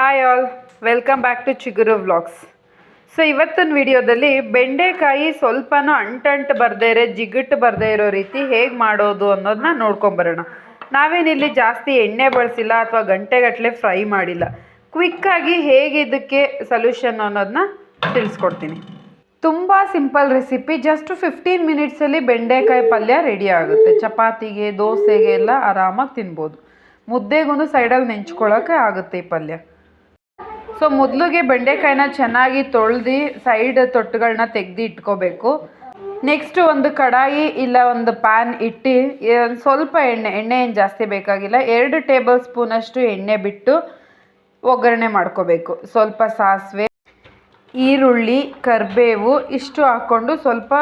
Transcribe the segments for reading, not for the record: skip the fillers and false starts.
Hi all, welcome back to Chiguru vlogs. So ಇವತ್ತಿನ ವಿಡಿಯೋದಲ್ಲಿ ಬೆಂಡೆಕಾಯಿ ಸ್ವಲ್ಪನೂ ಅಂಟಂಟು ಬರದೇ ಇರೋ ಜಿಗುಟ್ಟು ಬರದೇ ಇರೋ ರೀತಿ ಹೇಗೆ ಮಾಡೋದು ಅನ್ನೋದನ್ನ ನೋಡ್ಕೊಂಬರೋಣ. ನಾವೇನಿಲ್ಲಿ ಜಾಸ್ತಿ ಎಣ್ಣೆ ಬಳಸಿಲ್ಲ ಅಥವಾ ಗಂಟೆಗಟ್ಟಲೆ ಫ್ರೈ ಮಾಡಿಲ್ಲ. ಕ್ವಿಕ್ಕಾಗಿ ಹೇಗೆ ಇದಕ್ಕೆ ಸೊಲ್ಯೂಷನ್ ಅನ್ನೋದನ್ನ ತಿಳಿಸ್ಕೊಡ್ತೀನಿ. ತುಂಬ ಸಿಂಪಲ್ ರೆಸಿಪಿ, ಜಸ್ಟ್ 15 ಮಿನಿಟ್ಸಲ್ಲಿ ಬೆಂಡೆಕಾಯಿ ಪಲ್ಯ ರೆಡಿ ಆಗುತ್ತೆ. ಚಪಾತಿಗೆ, ದೋಸೆಗೆ ಎಲ್ಲ ಆರಾಮಾಗಿ ತಿನ್ಬೋದು. ಮುದ್ದೆಗೂ ಸೈಡಲ್ಲಿ ನೆಂಚ್ಕೊಳ್ಳೋಕೆ ಆಗುತ್ತೆ ಈ ಪಲ್ಯ. ಸೊ ಮೊದಲಿಗೆ ಬೆಂಡೆಕಾಯಿನ ಚೆನ್ನಾಗಿ ತೊಳೆದು ಸೈಡ್ ತೊಟ್ಟುಗಳನ್ನ ತೆಗೆದು ಇಟ್ಕೋಬೇಕು. ನೆಕ್ಸ್ಟ್ ಒಂದು ಕಡಾಯಿ ಇಲ್ಲ ಒಂದು ಪ್ಯಾನ್ ಇಟ್ಟು ಸ್ವಲ್ಪ ಎಣ್ಣೆ ಏನು ಜಾಸ್ತಿ ಬೇಕಾಗಿಲ್ಲ, 2 ಟೇಬಲ್ ಸ್ಪೂನಷ್ಟು ಎಣ್ಣೆ ಬಿಟ್ಟು ಒಗ್ಗರಣೆ ಮಾಡ್ಕೋಬೇಕು. ಸ್ವಲ್ಪ ಸಾಸಿವೆ, ಈರುಳ್ಳಿ, ಕರಿಬೇವು ಇಷ್ಟು ಹಾಕ್ಕೊಂಡು ಸ್ವಲ್ಪ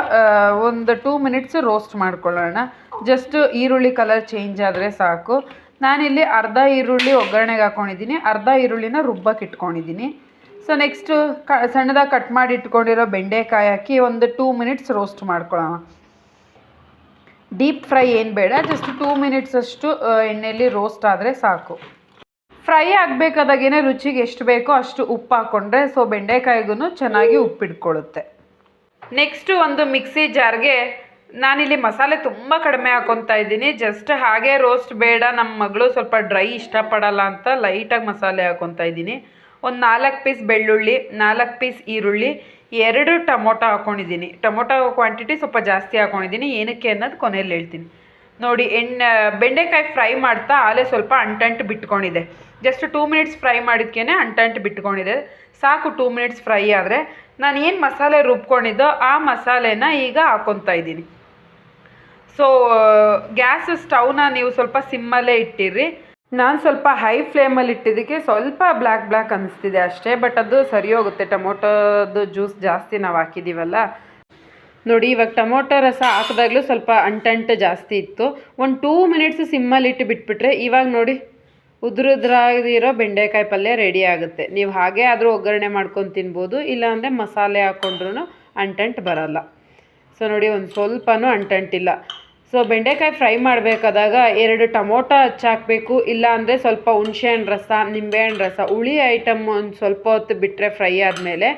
ಒಂದು 2 ಮಿನಿಟ್ಸ್ ರೋಸ್ಟ್ ಮಾಡ್ಕೊಳ್ಳೋಣ. ಜಸ್ಟ್ ಈರುಳ್ಳಿ ಕಲರ್ ಚೇಂಜ್ ಆದರೆ ಸಾಕು. ನಾನಿಲ್ಲಿ ಅರ್ಧ ಈರುಳ್ಳಿ ಒಗ್ಗರಣೆಗೆ ಹಾಕ್ಕೊಂಡಿದ್ದೀನಿ, ಅರ್ಧ ಈರುಳ್ಳಿನ ರುಬ್ಬಕ್ಕೆ ಇಟ್ಕೊಂಡಿದ್ದೀನಿ. ಸೊ ನೆಕ್ಸ್ಟು ಸಣ್ಣದಾಗಿ ಕಟ್ ಮಾಡಿ ಇಟ್ಕೊಂಡಿರೋ ಬೆಂಡೆಕಾಯಿ ಹಾಕಿ ಒಂದು 2 ಮಿನಿಟ್ಸ್ ರೋಸ್ಟ್ ಮಾಡ್ಕೊಳ್ಳೋಣ. ಡೀಪ್ ಫ್ರೈ ಏನು ಬೇಡ, ಜಸ್ಟ್ 2 ಮಿನಿಟ್ಸ್ ಅಷ್ಟು ಎಣ್ಣೆಯಲ್ಲಿ ರೋಸ್ಟ್ ಆದರೆ ಸಾಕು. ಫ್ರೈ ಆಗಬೇಕಾದಾಗೇ ರುಚಿಗೆ ಎಷ್ಟು ಬೇಕೋ ಅಷ್ಟು ಉಪ್ಪು ಹಾಕ್ಕೊಂಡ್ರೆ ಸೊ ಬೆಂಡೆಕಾಯಿಗೂ ಚೆನ್ನಾಗಿ ಉಪ್ಪಿಟ್ಕೊಳ್ಳುತ್ತೆ. ನೆಕ್ಸ್ಟು ಒಂದು ಮಿಕ್ಸಿ ಜಾರ್ಗೆ ನಾನಿಲ್ಲಿ ಮಸಾಲೆ ತುಂಬ ಕಡಿಮೆ ಹಾಕ್ಕೊತಾ ಇದ್ದೀನಿ. ಜಸ್ಟ್ ಹಾಗೆ ರೋಸ್ಟ್ ಬೇಡ, ನಮ್ಮ ಮಗಳು ಸ್ವಲ್ಪ ಡ್ರೈ ಇಷ್ಟಪಡಲ್ಲ ಅಂತ ಲೈಟಾಗಿ ಮಸಾಲೆ ಹಾಕ್ಕೊತಾ ಇದ್ದೀನಿ. ಒಂದು 4 ಪೀಸ್ ಬೆಳ್ಳುಳ್ಳಿ, 4 ಪೀಸ್ ಈರುಳ್ಳಿ, 2 ಟೊಮೊಟೊ ಹಾಕ್ಕೊಂಡಿದ್ದೀನಿ. ಟೊಮೊಟೊ ಕ್ವಾಂಟಿಟಿ ಸ್ವಲ್ಪ ಜಾಸ್ತಿ ಹಾಕ್ಕೊಂಡಿದ್ದೀನಿ, ಏನಕ್ಕೆ ಅನ್ನೋದು ಕೊನೆಯಲ್ಲಿ ಹೇಳ್ತೀನಿ. ನೋಡಿ, ಬೆಂಡೆಕಾಯಿ ಫ್ರೈ ಮಾಡ್ತಾ ಆಲೇ ಸ್ವಲ್ಪ ಅಂಟಂಟು ಬಿಟ್ಕೊಂಡಿದೆ. ಜಸ್ಟ್ 2 ಮಿನಿಟ್ಸ್ ಫ್ರೈ ಮಾಡಿದ್ಕೇ ಅಂಟಂಟು ಬಿಟ್ಕೊಂಡಿದೆ. ಸಾಕು 2 ಮಿನಿಟ್ಸ್ ಫ್ರೈ ಆದರೆ. ನಾನು ಏನು ಮಸಾಲೆ ರುಬ್ಕೊಂಡಿದ್ದೋ ಆ ಮಸಾಲೆನ ಈಗ ಹಾಕ್ಕೊತಾ ಇದ್ದೀನಿ. ಸೊ ಗ್ಯಾಸ್ ಸ್ಟವ್ನ ನೀವು ಸ್ವಲ್ಪ ಸಿಮ್ಮಲ್ಲೇ ಇಟ್ಟಿರಿ. ನಾನು ಸ್ವಲ್ಪ ಹೈ ಫ್ಲೇಮಲ್ಲಿ ಇಟ್ಟಿದ್ದಕ್ಕೆ ಸ್ವಲ್ಪ ಬ್ಲ್ಯಾಕ್ ಅನ್ನಿಸ್ತಿದೆ ಅಷ್ಟೇ, ಬಟ್ ಅದು ಸರಿ ಹೋಗುತ್ತೆ. ಟೊಮೊಟೊದು ಜ್ಯೂಸ್ ಜಾಸ್ತಿ ನಾವು ಹಾಕಿದ್ದೀವಲ್ಲ. ನೋಡಿ, ಇವಾಗ ಟೊಮೊಟೊ ರಸ ಹಾಕಿದಾಗಲೂ ಸ್ವಲ್ಪ ಅಂಟಂಟು ಜಾಸ್ತಿ ಇತ್ತು. ಒಂದು 2 ಮಿನಿಟ್ಸ್ ಸಿಮ್ಮಲ್ಲಿ ಇಟ್ಟು ಬಿಟ್ಬಿಟ್ರೆ ಇವಾಗ ನೋಡಿ ಉದುರುದ್ರಾಗಿರೋ ಬೆಂಡೆಕಾಯಿ ಪಲ್ಯ ರೆಡಿ ಆಗುತ್ತೆ. ನೀವು ಹಾಗೆ ಆದರೂ ಒಗ್ಗರಣೆ ಮಾಡ್ಕೊಂಡು ತಿನ್ಬೋದು, ಇಲ್ಲಾಂದರೆ ಮಸಾಲೆ ಹಾಕ್ಕೊಂಡ್ರೂ ಅಂಟಂಟು ಬರೋಲ್ಲ. ಸೊ ನೋಡಿ, ಒಂದು ಸ್ವಲ್ಪನೂ ಅಂಟಂಟಿಲ್ಲ. ಸೊ ಬೆಂಡೆಕಾಯಿ ಫ್ರೈ ಮಾಡಬೇಕಾದಾಗ 2 ಟೊಮೊಟೊ ಹಚ್ಚಾಕಬೇಕು, ಇಲ್ಲ ಅಂದರೆ ಸ್ವಲ್ಪ ಹುಣಸೆಹಣ್ಣು ರಸ, ನಿಂಬೆಹಣ್ಣು ರಸ, ಹುಳಿ ಐಟಮ್ ಒಂದು ಸ್ವಲ್ಪ ಹೊತ್ತು ಬಿಟ್ಟರೆ ಫ್ರೈ ಆದಮೇಲೆ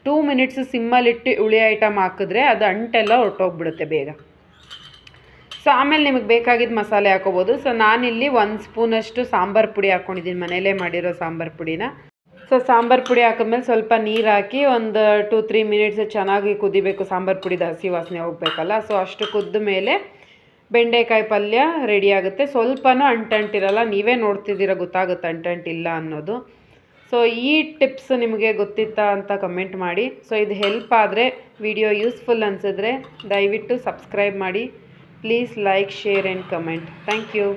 2 ಮಿನಿಟ್ಸ್ ಸಿಮ್ಮಲ್ಲಿಟ್ಟು ಹುಳಿ ಐಟಮ್ ಹಾಕಿದ್ರೆ ಅದು ಅಂಟೆಲ್ಲ ಹೊರಟೋಗ್ಬಿಡುತ್ತೆ ಬೇಗ. ಸೊ ಆಮೇಲೆ ನಿಮಗೆ ಬೇಕಾಗಿದ್ದ ಮಸಾಲೆ ಹಾಕೋಬೋದು. ಸೊ ನಾನಿಲ್ಲಿ 1 ಸ್ಪೂನಷ್ಟು ಸಾಂಬಾರು ಪುಡಿ ಹಾಕ್ಕೊಂಡಿದ್ದೀನಿ, ಮನೇಲೇ ಮಾಡಿರೋ ಸಾಂಬಾರು ಪುಡಿನ. ಸೊ ಸಾಂಬಾರು ಪುಡಿ ಹಾಕಿದ್ಮೇಲೆ ಸ್ವಲ್ಪ ನೀರು ಹಾಕಿ ಒಂದು 2-3 ಮಿನಿಟ್ಸ್ ಚೆನ್ನಾಗಿ ಕುದಿಬೇಕು. ಸಾಂಬಾರು ಪುಡಿದ ಹಸಿ ವಾಸನೆ ಹೋಗಬೇಕಲ್ಲ. ಸೊ ಅಷ್ಟು ಕುದ್ದ ಮೇಲೆ ಬೆಂಡೆಕಾಯಿ ಪಲ್ಯ ರೆಡಿ ಆಗುತ್ತೆ. ಸ್ವಲ್ಪನೂ ಅಂಟಂಟಿರಲ್ಲ, ನೀವೇ ನೋಡ್ತಿದ್ದೀರ ಗೊತ್ತಾಗುತ್ತೆ ಅಂಟಂಟಿಲ್ಲ ಅನ್ನೋದು. ಸೊ ಈ ಟಿಪ್ಸ್ ನಿಮಗೆ ಗೊತ್ತಿತ್ತಾ ಅಂತ ಕಮೆಂಟ್ ಮಾಡಿ. ಸೊ ಇದು ಹೆಲ್ಪ್ ಆದರೆ, ವಿಡಿಯೋ ಯೂಸ್ಫುಲ್ ಅನಿಸಿದ್ರೆ ದಯವಿಟ್ಟು ಸಬ್ಸ್ಕ್ರೈಬ್ ಮಾಡಿ. Please like, share and comment. Thank you.